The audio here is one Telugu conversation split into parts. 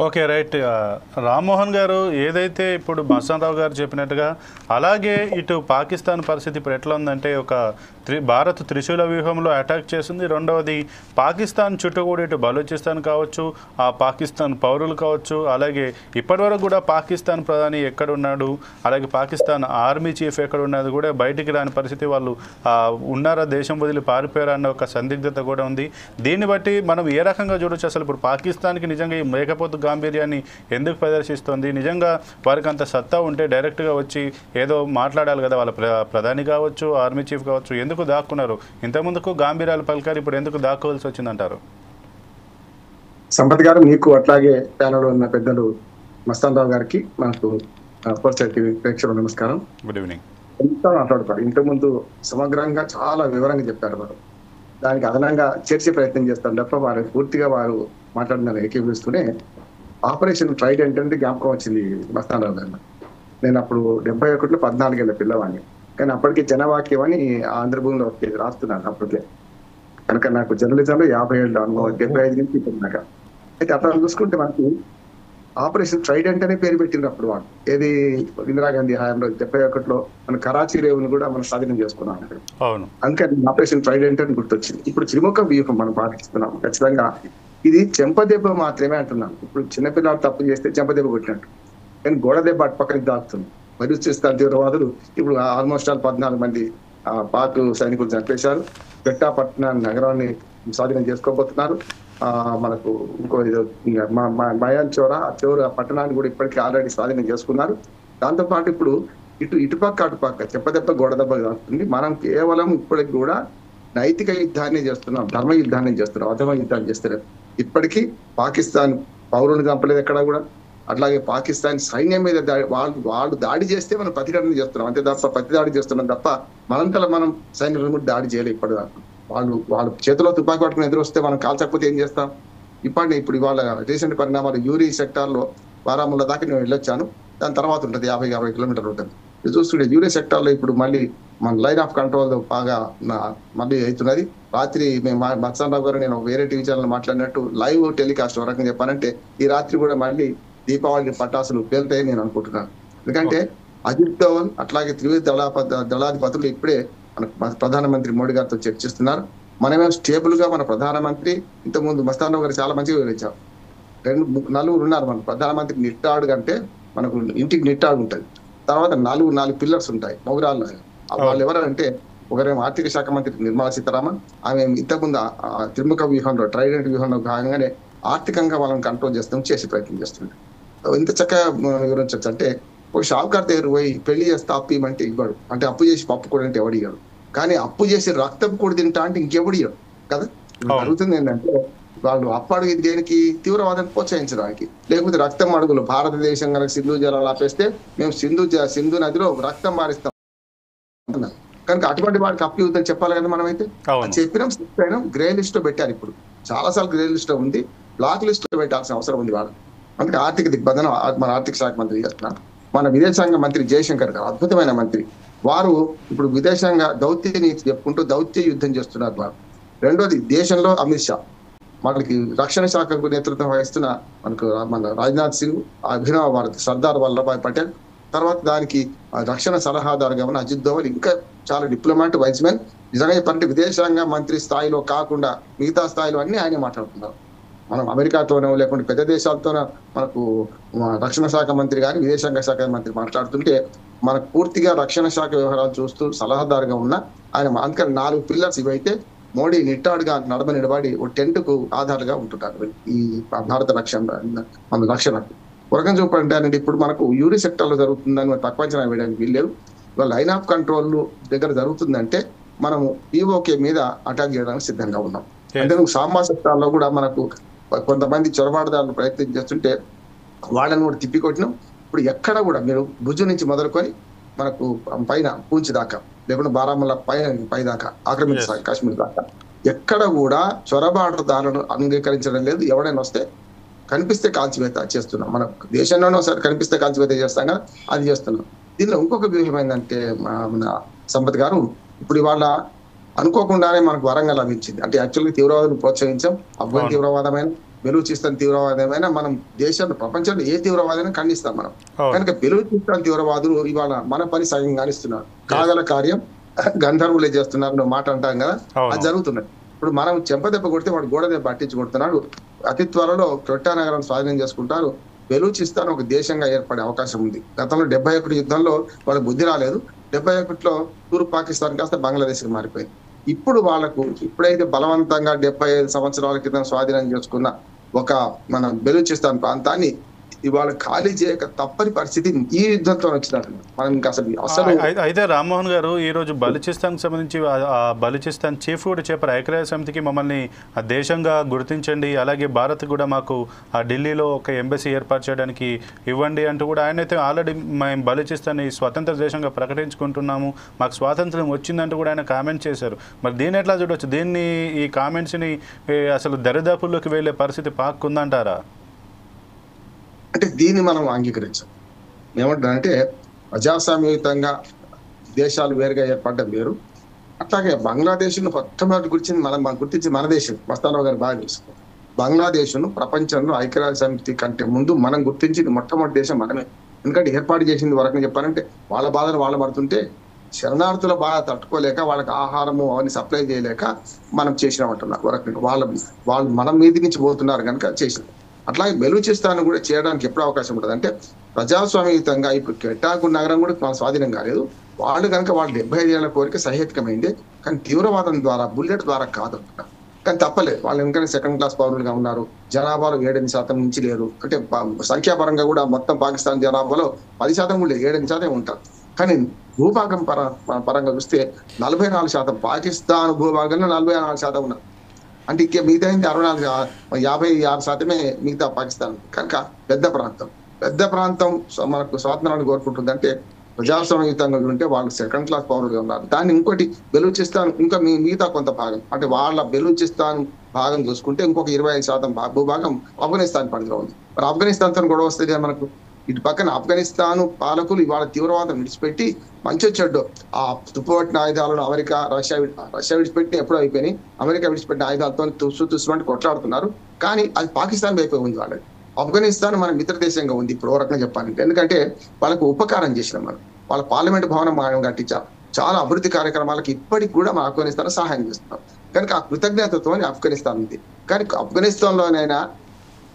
Okay, right. రామ్మోహన్ గారు ఏదైతే ఇప్పుడు మస్తానరావు గారు చెప్పినట్టుగా అలాగే ఇటు పాకిస్తాన్ పరిస్థితి ఇప్పుడు ఎట్లా ఉందంటే భారత్ త్రిశూల వ్యూహంలో అటాక్ చేస్తుంది. రెండవది పాకిస్తాన్ చుట్టూ కూడా ఇటు బలూచిస్తాన్ కావచ్చు, ఆ పాకిస్తాన్ పౌరులు కావచ్చు, అలాగే ఇప్పటివరకు కూడా పాకిస్తాన్ ప్రధాని ఎక్కడున్నాడు, అలాగే పాకిస్తాన్ ఆర్మీ చీఫ్ ఎక్కడున్నది కూడా బయటికి రాని పరిస్థితి. వాళ్ళు ఉన్నారా, దేశం వదిలి పారిపోయారా అన్న ఒక సందిగ్ధత కూడా ఉంది. దీన్ని బట్టి మనం ఏ రకంగా చూడొచ్చు? అసలు ఇప్పుడు పాకిస్తాన్కి నిజంగా ఈ మేకపోతు గాంభీర్యాన్ని ఎందుకు ప్రదర్శిస్తుంది? నిజంగా వారికి అంత సత్తా ఉంటే డైరెక్ట్గా వచ్చి ఏదో మాట్లాడాలి కదా. వాళ్ళ ప్రధాని కావచ్చు, ఆర్మీ చీఫ్ కావచ్చు, ఎందుకు దాక్కున్నారు? ఇంతకుముందుకు గాంభీర్యాలు పలికారు, ఇప్పుడు ఎందుకు దాక్కోవాల్సి వచ్చిందంటారు? సంపత్ గారు, మీకు అట్లాగే ప్యానల్ ఉన్న పెద్దలు మస్తానరావు గారికి, మనకు ప్రేక్షకులు నమస్కారం. Good evening. ఎంత మాట్లాడతారు, ఇంతకుముందు సమగ్రంగా చాలా వివరంగా చెప్పారు. వారు దానికి అదనంగా చేర్చే ప్రయత్నం చేస్తారు తప్ప వారు పూర్తిగా వారు మాట్లాడిన ఏకీభవిస్తూనే ఆపరేషన్ ట్రైడెంట్ అంటే జ్ఞాపకం వచ్చింది మస్తానరావు గారు. నేను అప్పుడు 71లో 14 ఏళ్ళ పిల్లవాడిని, కానీ అప్పటికి జనవాక్యం అని ఆంధ్రభూమిలో వచ్చేది రాస్తున్నాను అప్పటికే. కనుక నాకు జర్నలిజంలో 50 ఏళ్ళ అనుభవం, 75 నుంచి ఇప్పుడు దాకా. అయితే అట్లా చూసుకుంటే మనకి ఆపరేషన్ ట్రైడెంట్ అనే పేరు పెట్టింది అప్పుడు వాళ్ళు. ఏది ఇందిరాగాంధీ హయాంలో 71లో మన కరాచీ రేవుని కూడా మనం స్వాధీనం చేసుకున్నాం. అందుకని ఆపరేషన్ ట్రైడెంట్ అని గుర్తొచ్చింది. ఇప్పుడు త్రిముఖ వ్యూహం మనం పాటిస్తున్నాం. ఖచ్చితంగా ఇది చెంపదెబ్బ మాత్రమే అంటున్నాను. ఇప్పుడు చిన్నపిల్లలు తప్పు చేస్తే చెంపదెబ్బ కొట్టినట్టు, కానీ గోడ దెబ్బ అటు పక్కనికి దాక్కుతుంది. బలూచిస్తాన్ తీవ్రవాదులు ఇప్పుడు ఆల్మోస్ట్ 14 మంది పాక్ సైనికులు చంపేశారు. పెట్టాపట్నం నగరాన్ని స్వాధీనం చేసుకోబోతున్నారు. మనకు ఇంకో మయాన్ చోరా పట్టణాన్ని కూడా ఇప్పటికీ ఆల్రెడీ స్వాధీనం చేసుకున్నారు. దాంతోపాటు ఇప్పుడు ఇటుపక్క అటుపక్క చెప్పదెబ్బ గోడ దెబ్బ కాస్తుంది. మనం కేవలం ఇప్పటికి కూడా నైతిక యుద్ధాన్ని చేస్తున్నాం, ధర్మ యుద్ధాన్ని చేస్తున్నాం, అధర్మ యుద్ధాన్ని చేస్తున్నాం. ఇప్పటికీ పాకిస్తాన్ పౌరులను చంపలేదు ఎక్కడ కూడా. అట్లాగే పాకిస్తాన్ సైన్యం మీద వాళ్ళు దాడి చేస్తే మనం ప్రతిఘటన చేస్తున్నాం అంతే తప్ప, ప్రతి దాడి చేస్తున్నాం తప్ప మనంతలో మనం సైన్యం మీద దాడి చేయలేదు ఇప్పటిదాకా. వాళ్ళు చేతిలో తుపాకి పట్టుకుని ఎదురొస్తే మనం కాల్చకపోతే ఏం చేస్తాం? ఇప్పుడు ఇవాళ రీసెంట్ పరిణామాలు యూరి సెక్టార్ లో బారాముల్లా దాకా నేను వెళ్ళొచ్చాను. దాని తర్వాత ఉంటుంది 50 కిలోమీటర్లు ఉంటుంది. ఇది చూస్తుంటే యూరి సెక్టార్ లో ఇప్పుడు మళ్ళీ మన లైన్ ఆఫ్ కంట్రోల్ బాగా మళ్ళీ అవుతున్నది. రాత్రి మేము మత్సరావు గారు నేను వేరే టీవీ ఛానల్ మాట్లాడినట్టు లైవ్ టెలికాస్ట్ ఒక రకంగా చెప్పానంటే ఈ రాత్రి కూడా మళ్ళీ దీపావళి పటాసులు పేలుతాయని నేను అనుకుంటున్నాను. ఎందుకంటే అజిత్ దోవల్ అట్లాగే త్రివిధ దళాధిపతులు ఇప్పుడే మన ప్రధానమంత్రి మోడీ గారితో చర్చిస్తున్నారు. మనమే స్టేబుల్ గా మన ప్రధానమంత్రి ఇంతకుముందు మస్తానరావు గారు చాలా మంచిగా వివరించారు. నలుగురు ఉన్నారు మన ప్రధానమంత్రి. నిట్టాడు అంటే మనకు ఇంటికి నిట్టాడు ఉంటుంది, తర్వాత 4 పిల్లర్స్ ఉంటాయి మొగరాళ్ళు. వాళ్ళు ఎవరంటే ఒకరేమో ఆర్థిక శాఖ మంత్రి నిర్మలా సీతారామన్, ఆమె ఇంతకుముందు త్రిముఖ వ్యూహంలో ట్రైడెంట్ వ్యూహంలో భాగంగానే ఆర్థికంగా వాళ్ళని కంట్రోల్ చేసే ప్రయత్నం చేస్తుంది. ఇంత చక్కగా వివరించవచ్చు అంటే ఒక షావుకార్ దగ్గర పోయి పెళ్లి చేస్తే అప్పు ఇవ్వమంటే ఇవ్వడు, అంటే అప్పు చేసి పప్పు కూడా అంటే ఎవడు ఇవ్వడు. కానీ అప్పు చేసి రక్తం కూడా తింటా అంటే ఇంకెవడు ఇవ్వడు కదా. జరుగుతుంది ఏంటంటే వాళ్ళు అప్పు అడిగి దేనికి, తీవ్రవాదాన్ని ప్రోత్సహించడానికి. లేకపోతే రక్తం అడుగులు భారతదేశం కనుక సింధు జలాలు ఆపేస్తే మేము సింధు నదిలో రక్తం మారిస్తాం కనుక అటువంటి వాడికి అప్పు ఇవ్వద్దని చెప్పాలి కదా. మనమైతే చెప్పినాం. గ్రే లిస్ట్ లో పెట్టారు. ఇప్పుడు చాలా సార్లు గ్రే లిస్ట్ లో ఉంది, బ్లాక్ లిస్ట్ లో పెట్టాల్సిన అవసరం ఉంది వాళ్ళు. అందుకే ఆర్థిక దిగ్బంధనం మన ఆర్థిక శాఖ మంత్రి చేస్తున్నారు. మన విదేశాంగ మంత్రి జయశంకర్ గారు అద్భుతమైన మంత్రి. వారు ఇప్పుడు విదేశాంగ దౌత్య నీతి చెప్పుకుంటూ దౌత్య యుద్ధం చేస్తున్నారు వారు. రెండోది దేశంలో అమిత్ షా, మనకి రక్షణ శాఖకు నేతృత్వం వహిస్తున్న మన రాజ్నాథ్ సింగ్, అభినవ భారత్ సర్దార్ వల్లభాయ్ పటేల్, తర్వాత దానికి రక్షణ సలహాదారుగా ఉన్న అజిత్ దోవల్, ఇంకా చాలా డిప్లొమాట్ వైస్ మెన్. నిజంగా చెప్పాలంటే విదేశాంగ మంత్రి స్థాయిలో కాకుండా మిగతా స్థాయిలో అన్ని ఆయనే మాట్లాడుతున్నారు. మనం అమెరికాతోనో లేకుంటే పెద్ద దేశాలతోనో మనకు రక్షణ శాఖ మంత్రి కానీ విదేశాంగ శాఖ మంత్రి మాట్లాడుతుంటే మనకు పూర్తిగా రక్షణ శాఖ వ్యవహారాలు చూస్తూ సలహాదారుగా ఉన్న ఆయన. అందుకని 4 పిల్లర్స్ ఇవైతే మోడీ నిట్టాడుగా నడమ నిలబడి ఓ టెంట్ కు ఆధారంగా ఉంటున్నారు ఈ భారత మన రక్షణకు. ఉరకం చూపాలంటే ఇప్పుడు మనకు యూరి సెక్టర్ లో జరుగుతుందని మనం తక్కువ అంచనా వేయడానికి వీల్లేదు. ఇవాళ లైన్ ఆఫ్ కంట్రోల్ దగ్గర జరుగుతుందంటే మనము పిఓకే మీద అటాక్ చేయడానికి సిద్ధంగా ఉన్నాం. అంటే సాంబా సెక్టార్లో కూడా మనకు కొంతమంది చొరబాటుదారులు ప్రయత్నం చేస్తుంటే వాళ్ళని కూడా తిప్పికొట్టినాం. ఇప్పుడు ఎక్కడ కూడా మీరు భుజు నుంచి మొదలుకొని మనకు పైన పూంచి దాకా లేకుంటే బారాముల్లా పై దాకా ఆక్రమించాలి కాశ్మీర్ దాకా ఎక్కడ కూడా చొరబాటుదారులను అంగీకరించడం లేదు. ఎవడైనా వస్తే కనిపిస్తే కాల్చివేత చేస్తున్నాం. మన దేశంలోనే ఒకసారి కనిపిస్తే కాల్చివేత చేస్తాం కదా, అది చేస్తున్నాం. దీనిలో ఇంకొక వ్యూహం ఏంటంటే మన సంపత్ గారు, ఇప్పుడు ఇవాళ అనుకోకుండానే మనకు వరంగా లభించింది. అంటే యాక్చువల్గా తీవ్రవాదులు ప్రోత్సహించాం, అఫ్ఘాన్ తీవ్రవాదమైన బెలూచిస్తాన్ తీవ్రవాదమైనా మనం దేశంలో ప్రపంచంలో ఏ తీవ్రవాదైనా ఖండిస్తాం మనం. కనుక బెలూచిస్తాన్ తీవ్రవాదులు ఇవాళ మన పని సగం కానిస్తున్నారు. కాగల కార్యం గంధర్వులే చేస్తున్నారు నువ్వు మాట అంటాం కదా, అది జరుగుతున్నది. ఇప్పుడు మనం చెంపదెబ్బ కొడితే వాడు గోడ దెబ్బ పట్టించి కొడుతున్నాడు. అతి త్వరలో క్వెట్టా నగరం స్వాధీనం చేసుకుంటారు. బెలూచిస్తాన్ ఒక దేశంగా ఏర్పడే అవకాశం ఉంది. గతంలో 71 యుద్ధంలో వాళ్ళకి బుద్ధి రాలేదు. 71లో తూర్పు పాకిస్తాన్ కాస్త బంగ్లాదేశ్కి మారిపోయింది. ఇప్పుడు వాళ్ళకు ఇప్పుడైతే బలవంతంగా 75 సంవత్సరాల క్రితం స్వాధీనం చేసుకున్న ఒక మన బెలూచిస్తాన్ ప్రాంతాన్ని ఇవాళ ఖాళీ చేయక తప్పని పరిస్థితి ఈ యుద్ధంతో వచ్చినట్టు మనం ఇంకా అసలు అయితే రామ్మోహన్ గారు ఈరోజు బలూచిస్తాన్ సంబంధించి ఆ బలూచిస్తాన్ చీఫ్ కూడా చెప్పారు, ఐక్యరాజ్య సమితికి మమ్మల్ని ఆ దేశంగా గుర్తించండి, అలాగే భారత్ కూడా మాకు ఆ ఢిల్లీలో ఒక ఎంబసీ ఏర్పాటు చేయడానికి ఇవ్వండి అంటూ కూడా ఆయన అయితే ఆల్రెడీ మేము బలూచిస్తాన్ని స్వతంత్ర దేశంగా ప్రకటించుకుంటున్నాము, మాకు స్వాతంత్రం వచ్చిందంటూ కూడా ఆయన కామెంట్ చేశారు. మరి దీన్ని ఎట్లా చూడవచ్చు? దీన్ని ఈ కామెంట్స్ని అసలు దరిదాపుల్లోకి వెళ్ళే పరిస్థితి పాక్ ఉందంటారా? అంటే దీన్ని మనం అంగీకరించాం. ఏమంటారంటే ప్రజాస్వామ్యయుతంగా దేశాలు వేరుగా ఏర్పడడం వేరు. అట్లాగే బంగ్లాదేశ్ను మొట్టమొదటి గుర్తించి మన దేశం మస్తానరావు గారు బాగా తెలుసుకో. బంగ్లాదేశ్ను ప్రపంచంలో ఐక్యరాజ్య సమితి కంటే ముందు మనం గుర్తించింది మొట్టమొదటి దేశం మనమే. ఎందుకంటే ఏర్పాటు చేసింది వరకు చెప్పాలంటే వాళ్ళ బాధలు వాళ్ళు పడుతుంటే శరణార్థుల బాధ తట్టుకోలేక వాళ్ళకి ఆహారము అవన్నీ సప్లై చేయలేక మనం చేసినామంటున్నారు వరకు వాళ్ళు మన మీది నుంచి పోతున్నారు కనుక చేసినాం. అట్లాగే బెలూచిస్తాన్ కూడా చేయడానికి ఎప్పుడు అవకాశం ఉంటుంది అంటే ప్రజాస్వామ్యయుతంగా ఇప్పుడు కెట్టాకు నగరం కూడా మన స్వాధీనం కాలేదు. వాళ్ళు కనుక వాళ్ళు 75 ఏళ్ల కోరిక సహేతుకమైంది, కానీ తీవ్రవాదం ద్వారా బుల్లెట్ ద్వారా కాదు. కానీ తప్పలేదు, వాళ్ళు ఎందుకంటే సెకండ్ క్లాస్ పౌరులుగా ఉన్నారు. జనాభాలో 7% నుంచి లేరు. అంటే సంఖ్యాపరంగా కూడా మొత్తం పాకిస్తాన్ జనాభాలో 10% కూడా 7% ఉంటారు. కానీ భూభాగం పరంగా చూస్తే 44%, పాకిస్తాన్ భూభాగంలో 44% ఉన్నారు. అంటే ఇంకే మిగతా 56% మిగతా పాకిస్తాన్. కనుక పెద్ద ప్రాంతం మనకు స్వాతంత్రాన్ని కోరుకుంటుంది. అంటే ప్రజాస్వామ్యయుతంగా ఉంటే వాళ్ళు సెకండ్ క్లాస్ పౌరులుగా ఉన్నారు. దాన్ని ఇంకోటి బెలూచిస్తాన్ ఇంకా మిగతా కొంత భాగం అంటే వాళ్ళ బెలూచిస్తాన్ భాగం చూసుకుంటే ఇంకొక 25% భూభాగం ఆఫ్ఘనిస్తాన్ పరిధిలో ఉంది. మరి ఆఫ్ఘనిస్తాన్తో గొడవ వస్తుంది మనకు. ఇటు పక్కన ఆఫ్ఘనిస్తాన్ పాలకులు ఇవాళ తీవ్రవాదం విడిచిపెట్టి మంచి చెడ్డు ఆ తుప్పబట్టిన ఆయుధాలను అమెరికా రష్యా విడిచిపెట్టి ఎప్పుడో అయిపోయినాయి. అమెరికా విడిచిపెట్టిన ఆయుధాలతో తుస్సుమంటే కొట్లాడుతున్నారు. కానీ అది పాకిస్తాన్ వైపు ఉంది. వాళ్ళకి ఆఫ్ఘనిస్తాన్ మన మిత్ర దేశంగా ఉంది ఇప్పుడు ఓ రకంగా చెప్పాలంటే. ఎందుకంటే వాళ్ళకు ఉపకారం చేసినాం మనం. వాళ్ళ పార్లమెంట్ భవనం మనం కట్టించాం. చాలా అభివృద్ధి కార్యక్రమాలకు ఇప్పటికి కూడా మన ఆఫ్ఘనిస్తాన్ సహాయం చేస్తున్నాం. కనుక ఆ కృతజ్ఞతతో ఆఫ్ఘనిస్తాన్ ఉంది. కానీ ఆఫ్ఘనిస్తాన్లోనైనా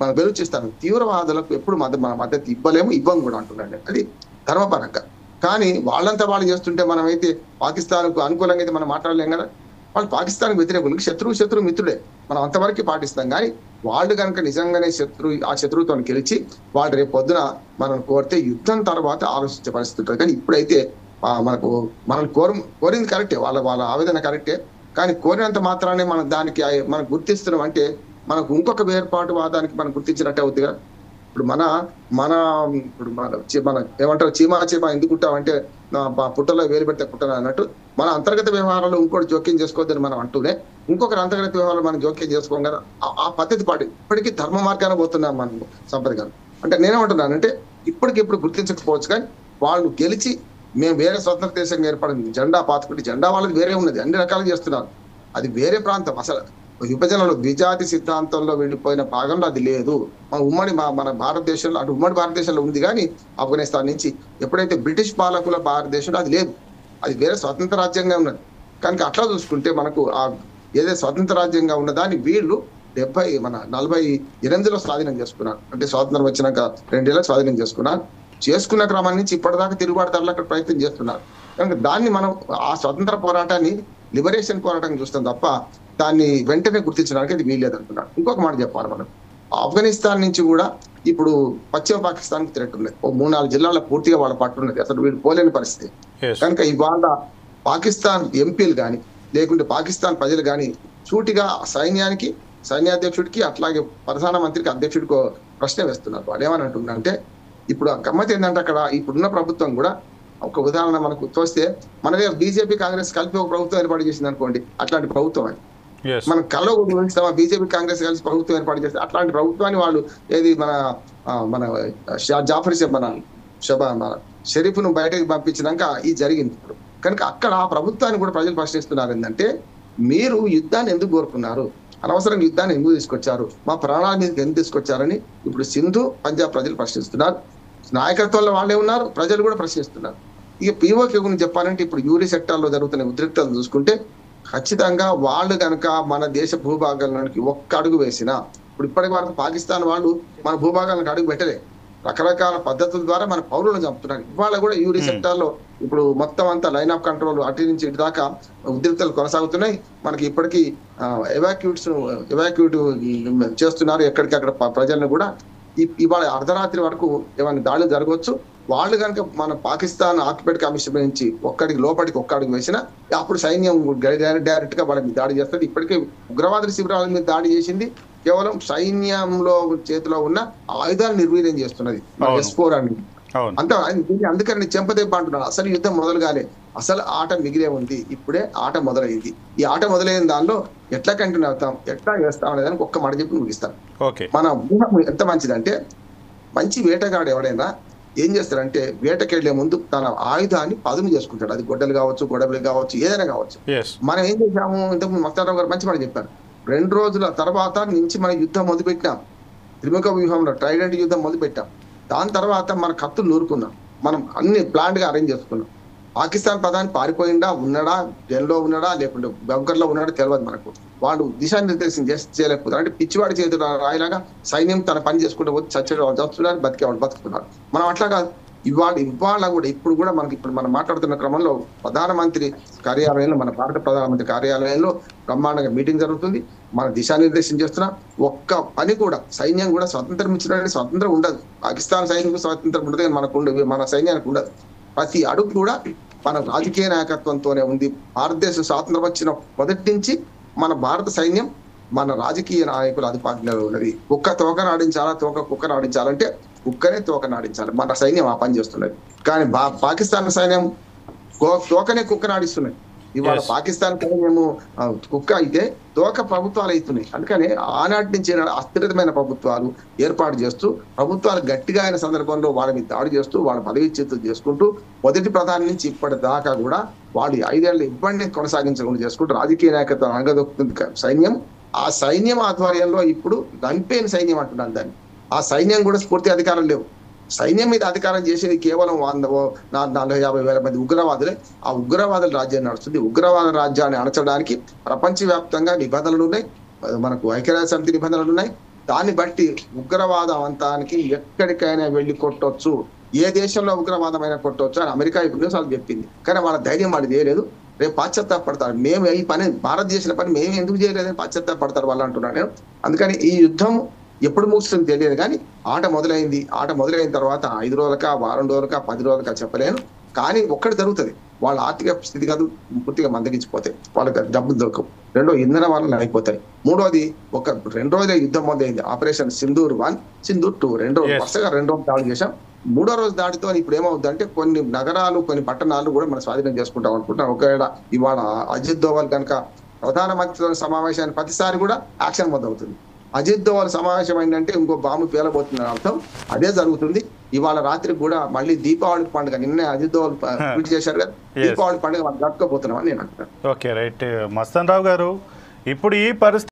మన బెలూచిస్తాన్ తీవ్రవాదులకు ఎప్పుడు మన మద్దతు ఇవ్వం కూడా అంటున్నాండి. అది ధర్మపరంగా. కానీ వాళ్ళంతా వాళ్ళు చేస్తుంటే మనమైతే పాకిస్తాన్కు అనుకూలంగా అయితే మనం మాట్లాడలేం కదా. వాళ్ళు పాకిస్తాన్కి వ్యతిరేకులకి శత్రువు మిత్రుడే, మనం అంతవరకు పాటిస్తాం. కానీ వాళ్ళు కనుక నిజంగానే ఆ శత్రువుతో గెలిచి వాళ్ళు రేపు పొద్దున మనం కోరితే యుద్ధం తర్వాత ఆలోచించే పరిస్థితి ఉంటుంది. కానీ ఇప్పుడైతే మనం కోరింది కరెక్టే, వాళ్ళ ఆవేదన కరెక్టే. కానీ కోరినంత మాత్రాన్ని మనం దానికి మనం గుర్తిస్తున్నాం అంటే మనకు ఇంకొక వేర్పాటువాదానికి మనం గుర్తించినట్టే అవుతుందిగా. ఇప్పుడు మన ఏమంటారు చీమా ఎందుకుంటామంటే పుట్టలో వేలు పెడితే కుట్టను అన్నట్టు మన అంతర్గత వ్యవహారాలు ఇంకోటి జోక్యం చేసుకోవద్దని మనం అంటూనే ఇంకొకరి అంతర్గత వ్యవహారాలు మనం జోక్యం చేసుకోం కదా. ఆ పద్ధతి ఇప్పటికీ ధర్మ మార్గాన పోతున్నాం మనం సంపద గారు. అంటే నేనేమంటున్నానంటే ఇప్పటికిప్పుడు గుర్తించకపోవచ్చు, కానీ వాళ్ళు గెలిచి మేము వేరే స్వతంత్ర దేశంగా ఏర్పడింది జెండా పాతుకుంటే జెండా వాళ్ళది వేరే ఉన్నది, అన్ని రకాలుగా చేస్తున్నారు. అది వేరే ప్రాంతం. అసలు విభజనలో ద్విజాతి సిద్ధాంతంలో వెళ్ళిపోయిన భాగంలో అది లేదు. మన భారతదేశంలో అటు ఉమ్మడి భారతదేశంలో ఉంది, కానీ ఆఫ్ఘనిస్తాన్ నుంచి ఎప్పుడైతే బ్రిటిష్ పాలకుల భారతదేశంలో అది లేదు. అది వేరే స్వతంత్ర రాజ్యంగా ఉన్నది. కనుక అట్లా చూసుకుంటే మనకు ఏదైతే స్వతంత్ర రాజ్యంగా ఉన్నదాన్ని వీళ్ళు 48లో స్వాధీనం చేసుకున్నారు. అంటే స్వాతంత్రం వచ్చినాక 2 ఏళ్ళకి స్వాధీనం చేసుకున్న క్రమం నుంచి ఇప్పటిదాకా తిరుగుబాటుదారులు అక్కడ ప్రయత్నం చేస్తున్నారు. కనుక దాన్ని మనం ఆ స్వతంత్ర పోరాటాన్ని లిబరేషన్ పోరాటం చూస్తాం తప్ప దాన్ని వెంటనే గుర్తించడానికి అది వీల్లేదు అంటున్నాడు. ఇంకొక మాట చెప్పాలి, మనం ఆఫ్ఘనిస్తాన్ నుంచి కూడా ఇప్పుడు పశ్చిమ పాకిస్తాన్కి థ్రెట్ ఉన్నది. 3-4 జిల్లాల పూర్తిగా వాళ్ళ పట్టు ఉన్నది. అసలు వీళ్ళు పోలేని పరిస్థితి. కనుక ఇవాళ పాకిస్తాన్ ఎంపీలు కానీ లేకుంటే పాకిస్తాన్ ప్రజలు కానీ సూటిగా సైన్యాధ్యక్షుడికి అట్లాగే ప్రధానమంత్రికి అధ్యక్షుడికి ప్రశ్న వేస్తున్నారు. వాళ్ళు ఏమని అంటున్నారంటే ఇప్పుడు గమ్మత్ ఏంటంటే అక్కడ ఇప్పుడున్న ప్రభుత్వం కూడా ఒక ఉదాహరణ మనకు చూస్తే మనదే బీజేపీ కాంగ్రెస్ కలిపి ఒక ప్రభుత్వం ఏర్పాటు చేసింది అనుకోండి, అట్లాంటి ప్రభుత్వం అని మనం కల్లో ఊహిస్తామా? బీజేపీ కాంగ్రెస్ కలిసి ప్రభుత్వం ఏర్పాటు చేస్తే అట్లాంటి ప్రభుత్వాన్ని వాళ్ళు ఏది మన జాఫర్ మన షరీఫ్ను బయటకు పంపించినాక ఇది జరిగింది. ఇప్పుడు కనుక అక్కడ ఆ ప్రభుత్వాన్ని కూడా ప్రజలు ప్రశ్నిస్తున్నారు ఏంటంటే మీరు యుద్ధాన్ని ఎందుకు కోరుకున్నారు? అనవసరంగా యుద్ధాన్ని ఎందుకు తీసుకొచ్చారు, మా ప్రాణాల మీదకి ఎందుకు తీసుకొచ్చారని ఇప్పుడు సింధు పంజాబ్ ప్రజలు ప్రశ్నిస్తున్నారు. నాయకత్వంలో వాళ్ళే ఉన్నారు, ప్రజలు కూడా ప్రశ్నిస్తున్నారు. ఇక పీఓకే గురించి చెప్పాలంటే ఇప్పుడు యూరి సెక్టార్లో జరుగుతున్న ఉద్రిక్తలు చూసుకుంటే ఖచ్చితంగా వాళ్ళు కనుక మన దేశ భూభాగాల్లోనికి ఒక్క అడుగు వేసినా, ఇప్పుడు ఇప్పటి వరకు పాకిస్తాన్ వాళ్ళు మన భూభాగాలకు అడుగు పెట్టలే, రకరకాల పద్ధతుల ద్వారా మన పౌరులను చంపుతున్నారు. ఇవాళ కూడా యూరి సెక్టార్ లో ఇప్పుడు మొత్తం అంతా లైన్ ఆఫ్ కంట్రోల్ అటు నుంచి ఇటు దాకా ఉద్రిక్తలు కొనసాగుతున్నాయి. మనకి ఇప్పటికీ ఎవాక్యూట్ చేస్తున్నారు ఎక్కడికక్కడ ప్రజలను కూడా. ఇవాళ అర్ధరాత్రి వరకు ఏమైనా దాడులు జరగవచ్చు. వాళ్ళు కనుక మన పాకిస్తాన్ ఆక్యుపైడ్ కమిషన్ నుంచి లోపలికి ఒక్క అడుగు వేసినా అప్పుడు సైన్యం డైరెక్ట్ గా వాళ్ళ మీద దాడి చేస్తుంది. ఇప్పటికే ఉగ్రవాద శిబిరాల మీద దాడి చేసింది కేవలం సైన్యంలో చేతిలో ఉన్న ఆయుధాలు నిర్వీర్యం చేస్తున్నది S4 అని. అంత అందుకని చెంపదెబ్బ అంటున్నాను. అసలు యుద్ధం మొదలు కాలే, అసలు ఆట మిగిలే ఉంది. ఇప్పుడే ఆట మొదలైంది. ఈ ఆట మొదలైన దానిలో ఎట్లా కంటిన్యూ అవుతాం, ఎట్లా చేస్తాం అనే దానికి ఒక్క మాట చెప్పి ముగిస్తాం. మన వ్యూహం ఎంత మంచిదంటే, మంచి వేటగాడు ఎవడైనా ఏం చేస్తారంటే వేటకెళ్లే ముందు తన ఆయుధాన్ని పదును చేసుకుంటాడు. అది గొడ్డలు కావచ్చు, గొడవలు కావచ్చు, ఏదైనా కావచ్చు. మనం ఏం చేసాము, ఇంతకు మస్తారావు గారు మంచి మాట చెప్పారు. 2 రోజుల తర్వాత నుంచి మనం యుద్ధం మొదలుపెట్టినాం. త్రిముఖ వ్యూహంలో ట్రైడెంట్ యుద్ధం మొదలుపెట్టాం. దాని తర్వాత మన కత్తులు నూరుకున్నాం. మనం అన్ని ప్లాంట్ గా అరేంజ్ చేసుకున్నాం. పాకిస్తాన్ ప్రధాని పారిపోయిందా, ఉన్నాడా, జైల్లో ఉన్నాడా, లేకుంటే బంకర్లో ఉన్నాడా తెలియదు మనకు. వాళ్ళు దిశానిర్దేశం చేయలేకపోతారు. అంటే పిచ్చివాడి చేతులు రాయిలాగా సైన్యం తన పని చేసుకుంటూ పోతే చచ్చేవాళ్ళు చస్తున్నారు, బతికేవాళ్ళు బతుకుతున్నారు. మనం అట్లా కాదు. ఇవాళ కూడా ఇప్పుడు కూడా మనకి ఇప్పుడు మనం మాట్లాడుతున్న క్రమంలో ప్రధానమంత్రి కార్యాలయంలో, మన భారత ప్రధానమంత్రి కార్యాలయంలో బ్రహ్మాండంగా మీటింగ్ జరుగుతుంది. మనం దిశానిర్దేశం చేస్తున్నాం. ఒక్క పని కూడా సైన్యం కూడా స్వతంత్రం ఇచ్చడానికి స్వతంత్రం ఉండదు. పాకిస్తాన్ సైన్యం స్వతంత్రం ఉండదు, కానీ మన సైన్యానికి ఉండదు. ప్రతి అడుగు కూడా మన రాజకీయ నాయకత్వంతోనే ఉంది. భారతదేశం స్వాతంత్రం వచ్చిన మొదటి నుంచి మన భారత సైన్యం, మన రాజకీయ నాయకుల అధిపాటిలో ఉన్నది. కుక్క తోకను ఆడించాలా, కుక్కను ఆడించాలంటే కుక్కనే తోకను ఆడించాలి. మన సైన్యం ఆ పని చేస్తున్నది. కానీ పాకిస్తాన్ సైన్యం తోకనే కుక్కను ఆడిస్తున్నది. ఇవాళ పాకిస్తాన్ సైన్యము కుక్క అయితే తోక ప్రభుత్వాలు అవుతున్నాయి. అందుకని ఆనాటి నుంచి అస్థిరమైన ప్రభుత్వాలు ఏర్పాటు చేస్తూ, ప్రభుత్వాలు గట్టిగా అయిన సందర్భంలో వాళ్ళ మీద దాడి చేస్తూ, వాళ్ళ పదవిచ్యుతులు చేసుకుంటూ, మొదటి ప్రధాని నుంచి ఇప్పటిదాకా కూడా వాళ్ళు 5 ఏళ్ల ఇబ్బందిని కొనసాగించకుండా చేసుకుంటూ రాజకీయ నాయకత్వం అంగదొక్కుతుంది సైన్యం. ఆ సైన్యం ఆధ్వర్యంలో ఇప్పుడు రంపేన్ సైన్యం అంటున్నాను దాన్ని. ఆ సైన్యం కూడా పూర్తి అధికారం లేవు. సైన్యం మీద అధికారం చేసేది కేవలం 140-50 వేల మంది ఉగ్రవాదులే. ఆ ఉగ్రవాదుల రాజ్యాన్ని నడుస్తుంది. ఉగ్రవాద రాజ్యాన్ని అణచడానికి ప్రపంచవ్యాప్తంగా నిబంధనలు ఉన్నాయి, మనకు ఐక్యరాజ్య సమితి నిబంధనలు ఉన్నాయి. దాన్ని బట్టి ఉగ్రవాదం అంతానికి ఎక్కడికైనా వెళ్ళి కొట్టొచ్చు, ఏ దేశంలో ఉగ్రవాదమైనా కొట్టవచ్చు అని అమెరికా ఇప్పుడు చెప్పింది. కానీ వాళ్ళ ధైర్యం వాళ్ళు చేయలేదు. రేపు పాశ్చాత్తాపడతారు. మేము ఈ పని భారతదేశం పని మేము ఎందుకు చేయలేదని పాశ్చాత్తాపడతారు వాళ్ళు అంటున్నాను నేను. అందుకని ఈ యుద్ధం ఎప్పుడు ముగుస్తుంది తెలియదు, కానీ ఆట మొదలైంది. ఆట మొదలైన తర్వాత 5 రోజులకా, వారం రోజులకా, 10 రోజులకా చెప్పలేను. కానీ ఒక్కటి జరుగుతుంది, వాళ్ళ ఆర్థిక స్థితిగతులు పూర్తిగా మందగించిపోతాయి, వాళ్ళకి డబ్బులు దొరకవు. రెండో ఇంధన వలన అయిపోతాయి. మూడోది 2 రోజుల యుద్ధం మొదలైంది. ఆపరేషన్ సింధూర్ 1, సింధూర్ 2 వరుసగా 2 రోజులు దాడి చేశాం. 3వ రోజు దాడితో ఇప్పుడు ఏమవుతుందంటే కొన్ని నగరాలు, కొన్ని పట్టణాలు కూడా మనం స్వాధీనం చేసుకుంటాం అనుకుంటున్నాం. ఒకవేళ ఇవాళ అజిత్ దోవల్ కనుక ప్రధానమంత్రితో సమావేశాన్ని ప్రతిసారి కూడా యాక్షన్ మొదలవుతుంది. అజిత్ దోవల్ సమావేశం అయిందంటే ఇంకో బాంబు పేలబోతుందని అర్థం. అదే జరుగుతుంది. ఇవాళ రాత్రి కూడా మళ్ళీ దీపావళి పండుగ, నిన్నే అజిత్ దోవల్ ట్వీట్ చేశారు కదా, దీపావళి పండుగ మనం జరుపుకోబోతున్నాం అని నేను అంటున్నాను. Okay, right. మస్తాన్ రావు గారు, ఇప్పుడు ఈ పరిస్థితి